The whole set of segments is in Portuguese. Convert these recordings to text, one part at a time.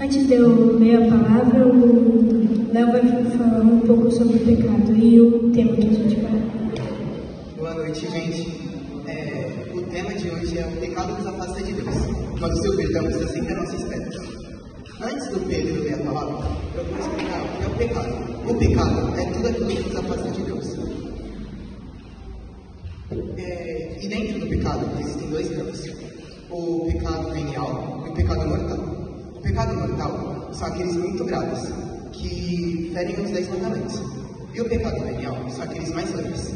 Antes de eu ler a palavra, o Léo vai falar um pouco sobre o pecado e o tema que a gente vai. Boa noite, gente. O tema de hoje é o pecado nos afasta de Deus. Mas o seu perdão está sempre à nossa espera. Antes do Pedro ler a palavra, eu vou explicar o que é o pecado. O pecado é tudo aquilo que nos afasta de Deus. E dentro do pecado existem dois graus: o pecado venial e o pecado mortal. O pecado mortal são aqueles muito graves, que ferem os 10 mandamentos. E o pecado venial são aqueles mais leves.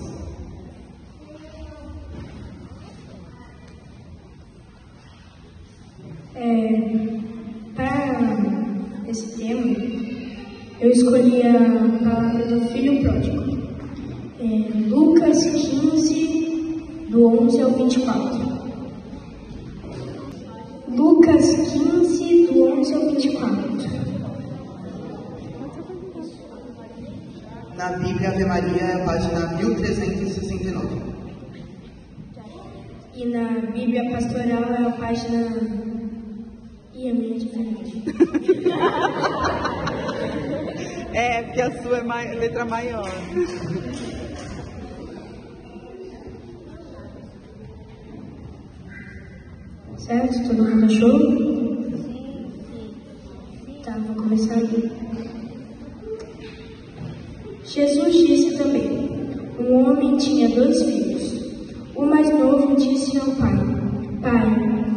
Para esse tema, eu escolhi a palavra do filho pródigo. Lucas 15, do 11 ao 24. Lucas 15, do 11 ao 24. Na Bíblia Ave Maria, página 1369. E na Bíblia Pastoral é a página... E a minha é diferente. Porque a sua é letra maior. Certo? Todo mundo achou? Tá, vou começar aqui. Jesus disse também: um homem tinha 2 filhos. O mais novo disse ao pai: Pai,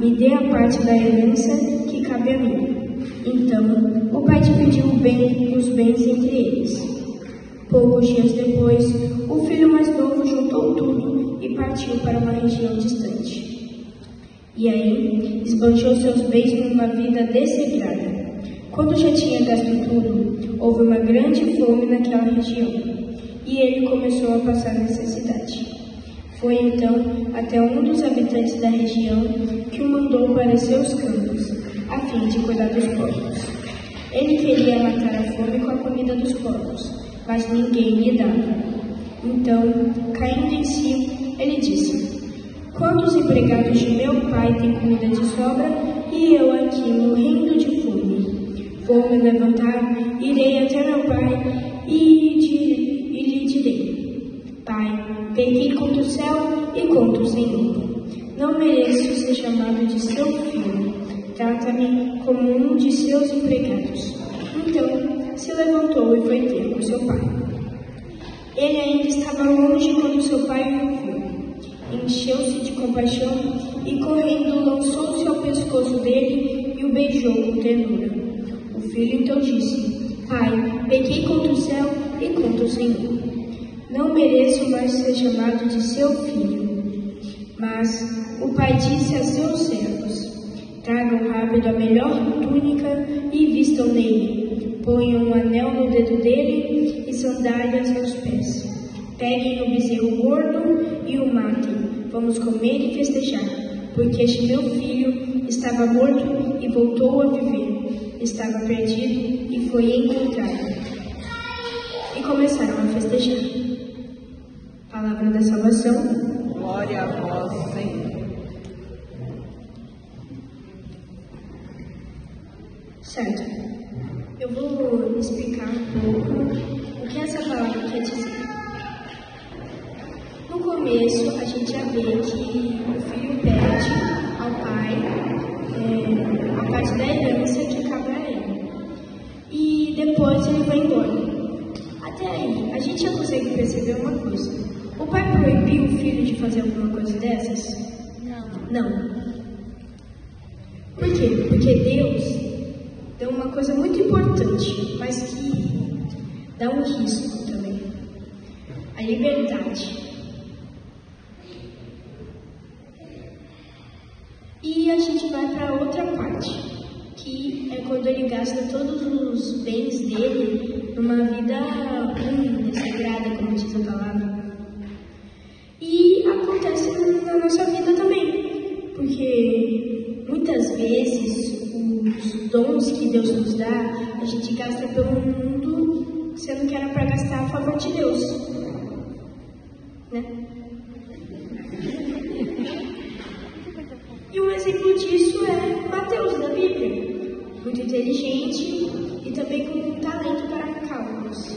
me dê a parte da herança que cabe a mim. Então, o pai dividiu os bens entre eles. Poucos dias depois, o filho mais novo juntou tudo e partiu para uma região distante. E aí, esbanjou seus bens numa vida desregrada. Quando já tinha gasto tudo, houve uma grande fome naquela região, e ele começou a passar necessidade. Foi então até um dos habitantes da região que o mandou para seus campos, a fim de cuidar dos porcos. Ele queria matar a fome com a comida dos porcos, mas ninguém lhe dava. Então, caindo em si, ele disse: Quantos empregados de meu pai têm comida de sobra e eu aqui morrendo de fome? Vou me levantar, irei até meu pai e lhe direi: Pai, pequei contra o céu e contra o Senhor. Não mereço ser chamado de seu filho. Trata-me como um de seus empregados. Então, se levantou e foi ter com seu pai. Ele ainda estava longe quando seu pai o viu. Encheu-se de compaixão e, correndo, lançou-se ao pescoço dele e o beijou com ternura. O filho então disse: Pai, pequei contra o céu e contra o Senhor. Não mereço mais ser chamado de seu filho. Mas o pai disse a seus servos: Tragam rápido a melhor túnica e vistam nele. Ponham um anel no dedo dele e sandálias nos pés. Peguem o bezerro gordo e o matem. Vamos comer e festejar, porque este meu filho estava morto e voltou a viver. Estava perdido e foi encontrado. E começaram a festejar. Palavra da salvação. Glória a vós, Senhor. Certo. Eu vou explicar um pouco o que essa palavra quer dizer. No começo, a gente já vê que o filho pede ao pai a parte da herança que cabe a ele. E depois ele vai embora. Até aí, a gente já consegue perceber uma coisa. O pai proibiu o filho de fazer alguma coisa dessas? Não. Por quê? Porque Deus deu uma coisa muito importante, mas que dá um risco também. A liberdade. E a gente vai para outra parte, que é quando ele gasta todos os bens dele numa vida ruim, desregrada, como diz a palavra. E acontece na nossa vida também, porque muitas vezes os dons que Deus nos dá, a gente gasta pelo mundo, sendo que era para gastar a favor de Deus, né? E um exemplo disso é Mateus da Bíblia. muito inteligente e também com um talento para cálculos.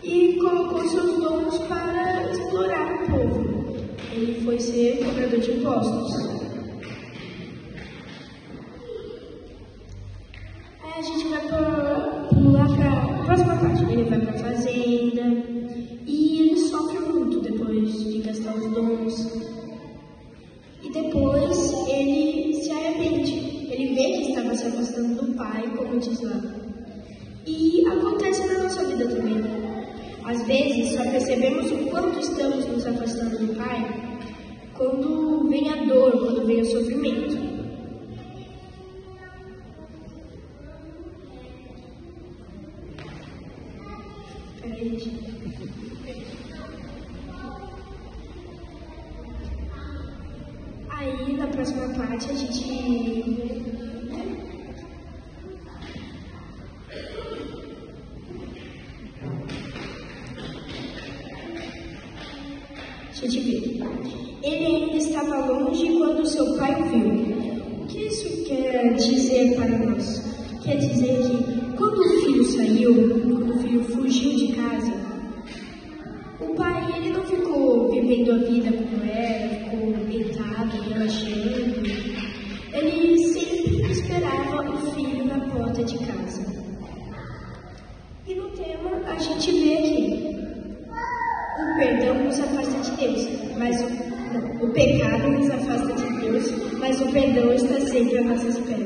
E colocou seus dons para explorar o povo. Ele foi ser cobrador de impostos. Aí a gente vai pular para a próxima parte. Ele vai para a fazenda e ele sofre muito depois de gastar os dons. E depois ele se arrepende. Ele vê que estava se afastando do pai, como diz lá. E acontece na nossa vida também. Às vezes só percebemos o quanto estamos nos afastando do pai quando vem a dor, quando vem o sofrimento. Peraí, gente. Aí, na próxima parte, a gente... vê. Ele ainda estava longe quando seu pai o viu. O que isso quer dizer para nós? Quer dizer que, quando o filho saiu, quando o filho fugiu de casa, o pai, ele não ficou vivendo a vida como era, ficou deitado, relaxando. Ele sempre esperava o filho na porta de casa. E no tema, a gente vê que o perdão nos afasta de Deus, mas o pecado nos afasta de Deus, mas o perdão está sempre à nossa espera.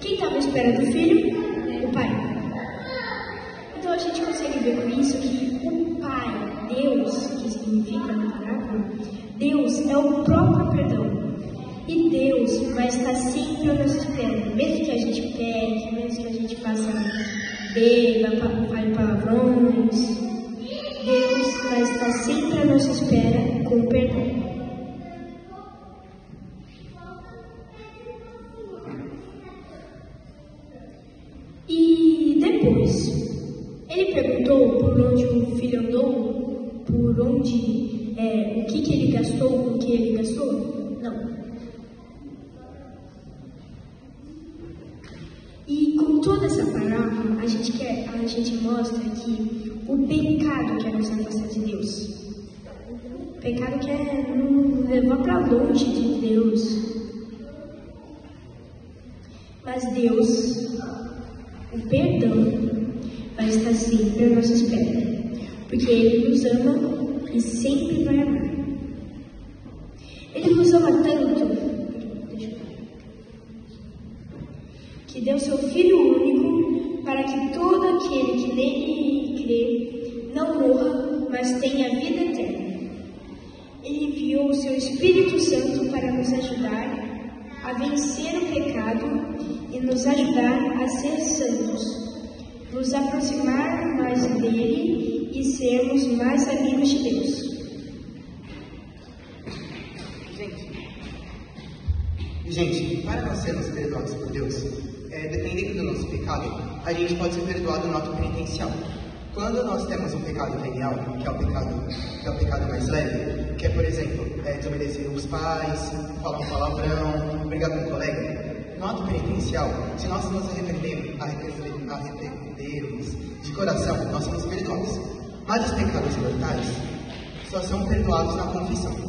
Quem estava à espera do filho? O pai. Então a gente consegue ver com isso que o pai, Deus, que significa na parábola, Deus é o próprio perdão. E Deus vai estar sempre à nossa espera, mesmo que a gente peque, mesmo que a gente faça beba, fale palavrões. Deus vai estar sempre à nossa espera com o perdão. E depois, ele perguntou por onde o filho andou, por onde, o que ele gastou, com o que ele gastou? Não. E com toda essa parábola, a gente mostra que o pecado quer nos afastar de Deus. O pecado quer nos levar para longe de Deus. Mas Deus, o perdão, vai estar sempre à nossa espera. Porque Ele nos ama e sempre vai amar. Ele nos ama tanto que deu seu Filho único para que todo aquele que nele crê não morra, mas tenha vida eterna. Ele enviou o seu Espírito Santo para nos ajudar a vencer o pecado e nos ajudar a ser santos, nos aproximar mais dele e sermos mais amigos de Deus. Gente, para nós sermos perdoados por Deus, dependendo do nosso pecado, a gente pode ser perdoado no ato penitencial. Quando nós temos um pecado venial, que é o pecado mais leve, que é, por exemplo, desobedecer os pais, falar um palavrão, brigar com um colega, no ato penitencial, se nós nos arrependermos de coração, nós somos perdoados. Mas os pecados mortais só são perdoados na confissão.